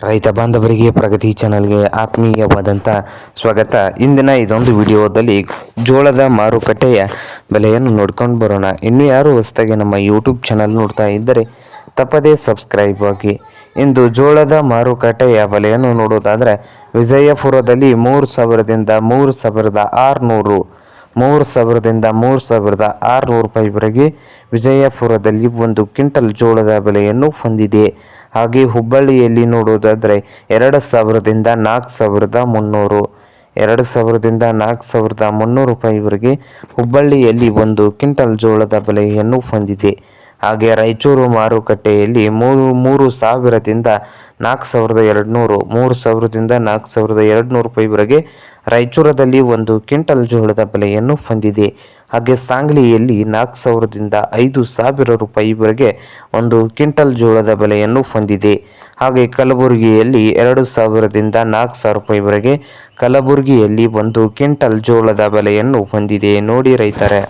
ರೈತ ಬಾಂಧವರಿಗೆ ಪ್ರಗತಿ ಚಾನಲ್ಗೆ ಆತ್ಮೀಯವಾದಂಥ ಸ್ವಾಗತ. ಇಂದಿನ ಇದೊಂದು ವಿಡಿಯೋದಲ್ಲಿ ಜೋಳದ ಮಾರುಕಟ್ಟೆಯ ಬೆಲೆಯನ್ನು ನೋಡ್ಕೊಂಡು ಬರೋಣ. ಇನ್ನು ಯಾರು ಹೊಸದಾಗಿ ನಮ್ಮ ಯೂಟ್ಯೂಬ್ ಚಾನಲ್ ನೋಡ್ತಾ ಇದ್ದರೆ ತಪ್ಪದೇ ಸಬ್ಸ್ಕ್ರೈಬ್ ಆಗಿ. ಇಂದು ಜೋಳದ ಮಾರುಕಟ್ಟೆಯ ಬೆಲೆಯನ್ನು ನೋಡೋದಾದರೆ ವಿಜಯಪುರದಲ್ಲಿ 3,000ದಿಂದ 3,600 3,000ದಿಂದ 3,600 ರೂಪಾಯಿವರೆಗೆ ವಿಜಯಪುರದಲ್ಲಿ ಒಂದು ಕ್ವಿಂಟಲ್ ಜೋಳದ ಬೆಲೆಯನ್ನು ಹೊಂದಿದೆ. ಹಾಗೆ ಹುಬ್ಬಳ್ಳಿಯಲ್ಲಿ ನೋಡೋದಾದರೆ 2,000ದಿಂದ 4,300 2,000ದಿಂದ 4,300 ರೂಪಾಯಿವರೆಗೆ ಹುಬ್ಬಳ್ಳಿಯಲ್ಲಿ ಒಂದು ಕ್ವಿಂಟಲ್ ಜೋಳದ ಬೆಲೆಯನ್ನು ಹೊಂದಿದೆ. ಹಾಗೆ ರಾಯಚೂರು ಮಾರುಕಟ್ಟೆಯಲ್ಲಿ 3,000ದಿಂದ 4,200 3,000ದಿಂದ 4,200 ರೂಪಾಯಿವರೆಗೆ ರಾಯಚೂರದಲ್ಲಿ ಒಂದು ಕ್ವಿಂಟಲ್ ಜೋಳದ ಬೆಲೆಯನ್ನು ಹೊಂದಿದೆ. ಹಾಗೆ ಸಾಂಗ್ಲಿಯಲ್ಲಿ 4,000ದಿಂದ 5,000 ರೂಪಾಯಿವರೆಗೆ ಒಂದು ಕ್ವಿಂಟಲ್ ಜೋಳದ ಬೆಲೆಯನ್ನು ಹೊಂದಿದೆ. ಹಾಗೆ ಕಲಬುರಗಿಯಲ್ಲಿ 2,000ದಿಂದ 4,000 ರೂಪಾಯಿವರೆಗೆ ಕಲಬುರಗಿಯಲ್ಲಿ ಒಂದು ಕ್ವಿಂಟಲ್ ಜೋಳದ ಬೆಲೆಯನ್ನು ಹೊಂದಿದೆ. ನೋಡಿ ರೈತರೇ.